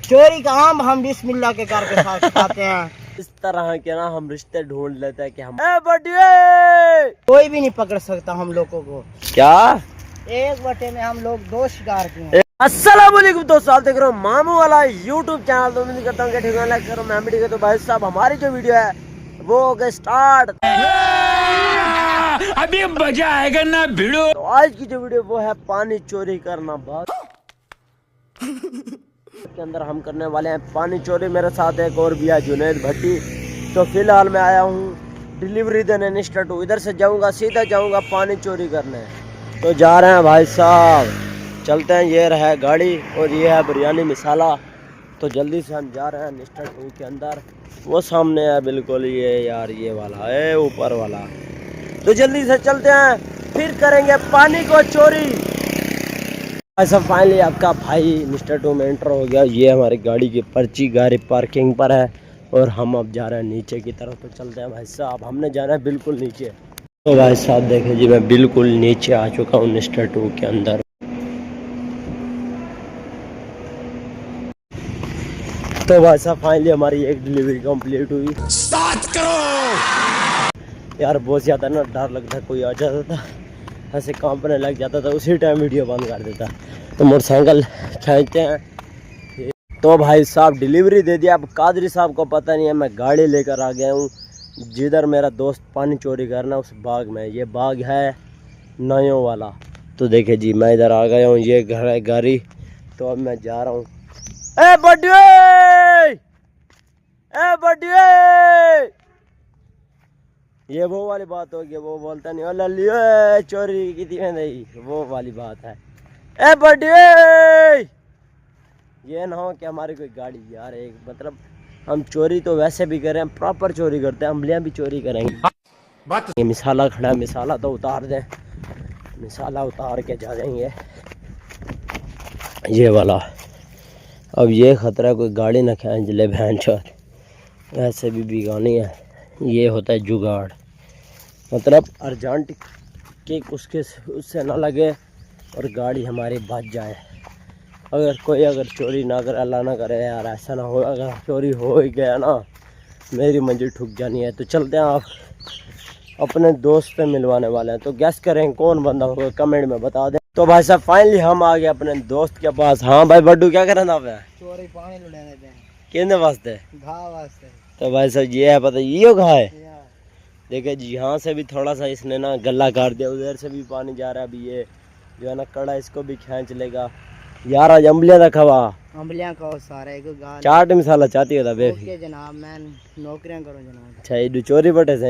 चोरी का आम हम बिस्मिल्लाह के घर के साथ खाते हैं। इस तरह के ना हम रिश्ते ढूंढ लेते हैं कि हम बढ़िए कोई भी नहीं पकड़ सकता हम लोगों को। क्या एक बटे में हम लोग 2 शिकार किए। अस्सलाम वालेकुम दोस्तों, आप देख रहे हो मामू वाला यूट्यूब चैनल। तो उम्मीद करता हूँ कि ठीक है, लाइक करो, मैं भी ठीक है। तो भाई साहब हमारी जो वीडियो है वो हो गई स्टार्ट। अभी मजा आएगा ना भिड़ो। तो आज की जो वीडियो वो है पानी चोरी करना। बात के अंदर हम करने वाले हैं पानी चोरी। मेरे साथ एक और भी है जुनेद भट्टी। तो फिलहाल मैं आया हूँ डिलीवरी देने निष्ठा 2। इधर से जाऊँगा सीधा जाऊँगा पानी चोरी करने। तो जा रहे हैं भाई साहब, चलते हैं। ये रहा गाड़ी और ये है बिरयानी मसाला। तो जल्दी से हम जा रहे हैं निष्ठा 2 के अंदर। वो सामने है बिल्कुल ये यार, ये वाला है ऊपर वाला। तो जल्दी से चलते हैं, फिर करेंगे पानी को चोरी। ऐसा फाइनली आपका भाई निष्ठा 2 में एंटर हो गया। ये हमारी गाड़ी की पर्ची, गाड़ी पार्किंग पर है और हम अब जा रहे हैं नीचे की तरफ। तो चलते हैं भाई साहब, हमने जाना है बिल्कुल नीचे। तो भाई साहब देखे जी, मैं बिल्कुल नीचे आ चुका हूँ निष्ठा 2 के अंदर। तो भाई साहब फाइनली हमारी एक डिलीवरी कंप्लीट हुई। स्टार्ट करो यार बहुत ज़्यादा ना डर लगता है, कोई आ जाता था ऐसे कांपने लग जाता था, उसी टाइम वीडियो बंद कर देता। तो मोटरसाइकिल खींचते हैं। तो भाई साहब डिलीवरी दे दिया। अब कादरी साहब को पता नहीं है, मैं गाड़ी लेकर आ गया हूँ जिधर मेरा दोस्त पानी चोरी करना उस बाग में। ये बाग है नायों वाला। तो देखे जी मैं इधर आ गया हूँ, ये घर है गाड़ी। तो अब मैं जा रहा हूँ। ए बड्डे, ए बड्डे, ये वो वाली बात होगी। वो बोलता नहीं ओला लियो चोरी की थी नहीं, वो वाली बात है। ए बड्डे, ये ना हो कि हमारी कोई गाड़ी यार एक मतलब हम चोरी तो वैसे भी करें, हम प्रॉपर चोरी करते हैं, अम्बलियाँ भी चोरी करेंगे। ये मिसाला खड़ा है, मिसाला तो उतार दें, मिसाला उतार के जा जाएंगे ये वाला। अब ये ख़तरा कोई गाड़ी ना खींच ले भैन चोर, ऐसे भी बिगानी है। ये होता है जुगाड़, मतलब अर्जेंट कि उसके उससे ना लगे और गाड़ी हमारी बच जाए। अगर कोई चोरी ना करे, अल्लाह ना करे यार, ऐसा ना हो, अगर चोरी हो ही गया ना मेरी मंजिल ठुक जानी है। तो चलते हैं, आप अपने दोस्त से मिलवाने वाले हैं। तो गैस करें कौन बंदा होगा, कमेंट में बता दें। तो भाई साहब फाइनली हम आ गए अपने दोस्त के पास। हाँ भाई बड्डू क्या करना आप? चोरी पानी लुटाने पे कहने वास्ते घा वास्ते। तो भाई साहब ये है, पता ये घा है। देखे जी यहाँ से भी थोड़ा सा इसने ना गला काट दिया, उधर से भी पानी जा रहा है। अभी ये जो है ना कड़ा, इसको भी खींच लेगा यार। आज अम्बलियाँ रखा हुआ, अम्बलियाँ खाओ सारे को गाल चाट मिसाला चाहती होता बेफी। जनाब मैं नौकरियां करो जनाब। अच्छा ये चोरी बटे से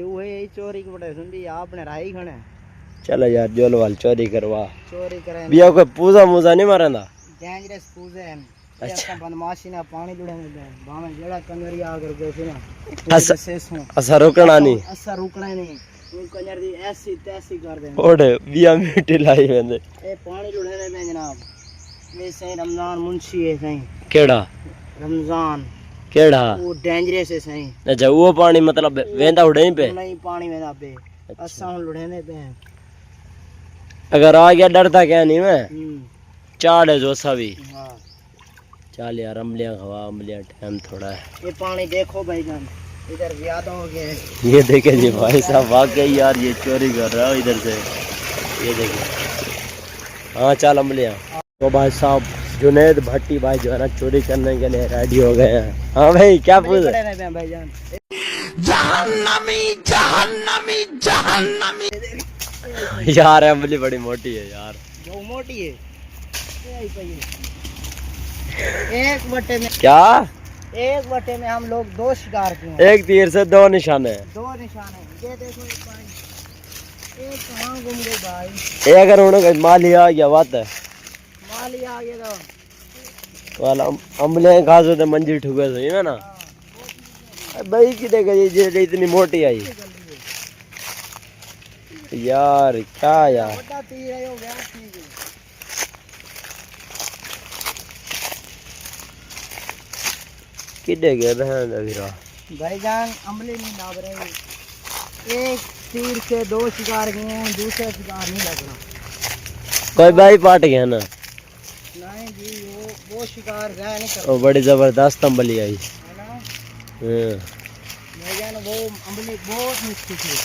वही चोरी के बटे सुन दी आपने राही खणे। चलो यार जोल वाल चोरी करवा, चोरी करे बिया कोई पूजा मुजा नहीं मारंदा। डेंजरस पूजे हैं। अच्छा बदमाशी ना पानी लुढ़ाने दे बामे जेड़ा कंजरिया आकर गए ना असा रुकना नहीं, असा रुकना नहीं। वो कंजर दी ऐसी तैसी कर दे ओडे बिया मिट्टी लाई वेंदे। ए पानी लुढ़ाने दे जनाब। ये सही रमजान मुंशी है सही। केड़ा रमजान केड़ा? वो डेंजरस है सही। अच्छा वो पानी मतलब वेंदा उड़े पे नहीं, पानी वेंदा पे असा लुढ़ाने पे हैं। अगर आ गया डरता क्या नहीं मैं चाड़ है जो सा भी। हां चल यार अम्बलियाँ खवा, अम्बलियाँ टाइम थोड़ा है। ये पानी देखो भाईजान, इधर ज्यादा हो गया है। ये देखे जी भाई साहब वाकई यार ये चोरी कर रहा है इधर से, ये देखे। हाँ चल अम्बलियाँ। तो भाई साहब जुनेद भट्टी भाई जो है ना चोरी करने के लिए रेडी हो गए हैं। हाँ भाई क्या पूछ भाईजान? जहन्नमी जहन्नमी जहन्नमी। यार अम्बली बड़ी मोटी है यार, जो मोटी है। एक बटे में क्या? एक बटे में हम लोग 2 शिकार किए हैं। एक तीर से 2 निशाने, 2 निशाने। ये देखो एक भाई, एक कहाँ घूम गई भाई। एक अगर उन्होंने माल लिया गया बात है, माल ही आ गया तो वाला अम्बलियाँ घास होते मंजिल ठुके सही है ना भाई की। देखे ये इतनी मोटी आई यार, क्या यार बड़ा तीर है, हो गया ठीक है। किडे गए बहन अभिरा भाईजान अमली नहीं नाप रहे। एक तीर से 2 शिकार किए हैं, दूसरा शिकार नहीं लग रहा। कोई भाई पाट गया ना। नहीं जी, वो शिकार रह नहीं और करता बड़ी ज़बरदस्त अम्बली आई। है ना हाँ। भाईजान, वो अम्बली बहुत मिठी थी।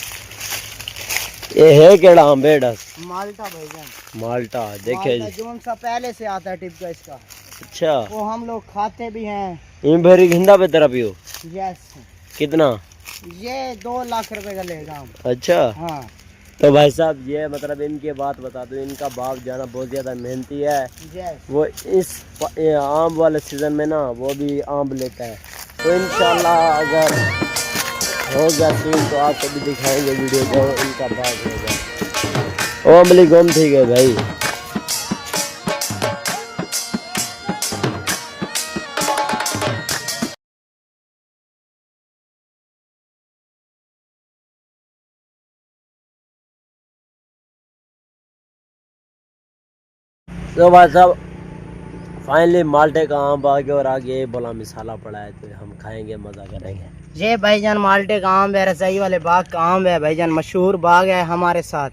ये है केड़ा आम बेड़ा? माल्टा भाईजान, माल्टा। देखे माल्टा जी। जोन सा पहले से आता है टिप का इसका, अच्छा, वो हम लोग खाते भी हैं। इन भरी घिंदा पे तरफ पियो। यस, कितना? ये 2 लाख रुपए का लेगा हम। अच्छा, हाँ तो भाई साहब ये मतलब इनकी बात बता दूं, इनका बाप जाना बहुत ज़्यादा मेहनती है। यस, वो ये आम वाले सीज़न में ना वो भी आम लेता है। तो इंशाल्लाह अगर हो गया सीन तो आपको भी दिखाएंगे वीडियो जो इनका बाप होगा। ओ अमली गुम थी गए भाई। तो भाई साहब फाइनली माल्टे का आम आ गया और आगे बोला मिसाला पड़ा है, तो हम खाएंगे, मज़ा करेंगे। ये भाईजान माल्टे का आम है, रजाई वाले बाग का आम है भाईजान, मशहूर बाग है हमारे साथ।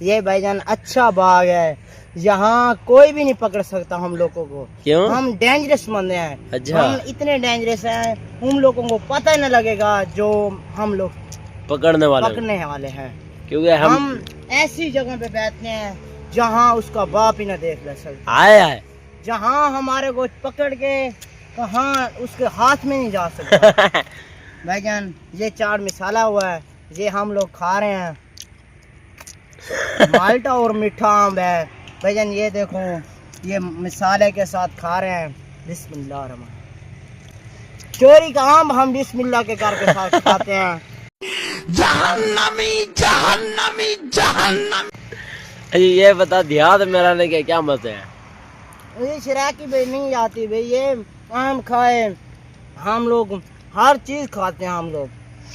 ये भाईजान अच्छा बाग है, यहाँ कोई भी नहीं पकड़ सकता हम लोगों को। क्यों? हम डेंजरस बंदे हैं। अच्छा। हम इतने डेंजरस हैं, उन लोगों को पता ही न लगेगा जो हम लोग पकड़ने वाले हैं। क्योंकि हम ऐसी जगह पे बैठते हैं जहाँ उसका बाप ही न देख ले सकता। आए जहाँ हमारे को पकड़ के कहाँ उसके हाथ में नहीं जा सकता। भाईजान ये चाट मिसाला हुआ है, ये हम लोग खा रहे हैं। माल्टा और मीठा आम है भाईजान, ये देखो, ये मिसाले के साथ खा रहे हैं। बिस्मिल्लाह रहमान। चोरी का आम हम बिस्मिल्लाह के करके साथ खाते हैं। जहन्नमी जहन्नमी जहन्नमी। ये बता देहात में रहने के क्या मजे हैं? ये शराकी भाई नहीं आती भाई, ये आम खाए हम लोग, हर चीज़ खाते हैं हम लोग।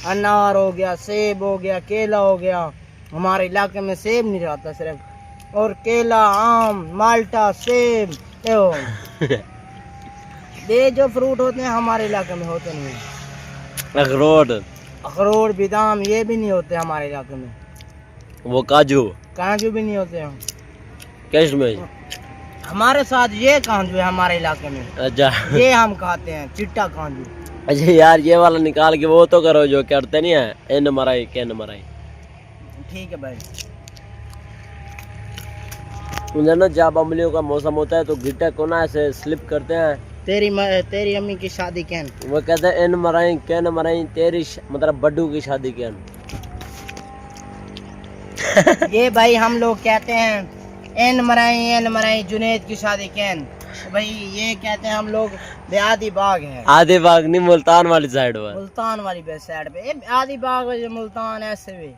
अनार हो गया, सेब हो गया, केला हो गया। हमारे इलाके में सेब नहीं रहता सिर्फ, और केला, आम, माल्टा, सेब, ये जो फ्रूट होते हैं हमारे इलाके में होते नहीं हैं। अखरोट, बादाम ये भी नहीं होते हमारे इलाके में। वो काजू भी नहीं होते हैं किशमिश हमारे साथ। ये काजू है हमारे इलाके में। अच्छा। ये हम खाते हैं, चिट्टा काजू। अच्छा यार, ये वाला निकाल के वो तो करो जो करते नहीं है, एन मराई कैन मराई। ठीक है भाई। मुझे ना जब अमलियों का मौसम होता है तो गिट्टे को ना ऐसे स्लिप करते हैं। तेरी अम्मी की शादी कैन, वो कहते हैं एन मराई कैन मराई तेरी मतलब बड्डू की शादी कैन। ये भाई हम लोग कहते हैं एन मराई जुनेद की शादी कैन। भाई ये कहते हैं हम लोग आदि बाग है। आदि बाग नहीं, मुल्तान वाली साइड पर, मुल्तान वाली साइड पे आदि बाग, मुल्तान ऐसे भी।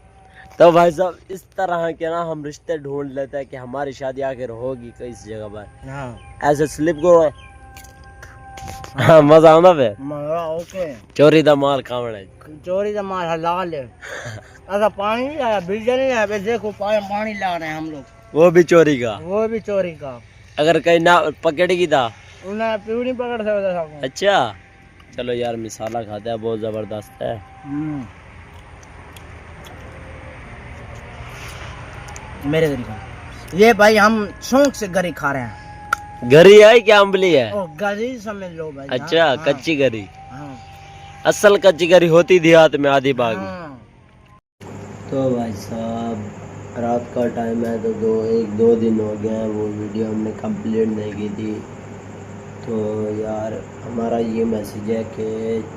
तो भाई साहब इस तरह के ना हम रिश्ते ढूंढ लेते हैं कि हमारी शादी आखिर होगी किस जगह पर। हाँ, ऐसे स्लिप करो। हाँ, मजा आना पे। ओके। चोरी दा माल खावना है। चोरी का माल हलाल है। ऐसा पानी नहीं आया, बिजली नहीं आया, देखो पानी ला रहे हैं हम लोग, वो भी चोरी का। वो भी चोरी का। अगर कहीं ना पकड़ेगी था उन्हें क्यों नहीं पकड़ सकता। अच्छा चलो यार, मिसाला खाते हैं, बहुत जबरदस्त है। मेरे तरीका ये भाई हम शौक से गरी खा रहे हैं। गरी है क्या अम्बली है? ओ, गरी समझ लो भाई। अच्छा, हाँ, कच्ची गरी। हाँ, असल कच्ची गरी होती देहात में आदि बाग में। हाँ। तो भाई साहब रात का टाइम है, तो 1-2 दिन हो गए हैं वो वीडियो हमने कंप्लीट नहीं की थी। तो यार हमारा ये मैसेज है कि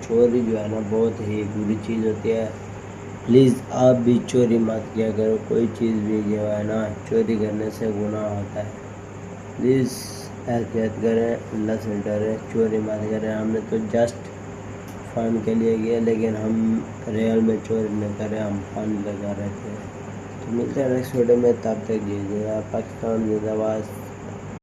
चोरी जो है ना बहुत ही बुरी चीज़ होती है। प्लीज़ आप भी चोरी मत किया करो, कोई चीज़ भी जो है ना चोरी करने से गुनाह होता है। प्लीज़ एहतियात करें, अल्लाह से डरें, चोरी मत करें। हमने तो जस्ट फन के लिए किया, लेकिन हम रियल में चोरी नहीं करें, हम फन लगा रहे थे। तो मिलते हैं नेक्स्ट वीडियो में, तब तक जी पाकिस्तान जिंदाबाद।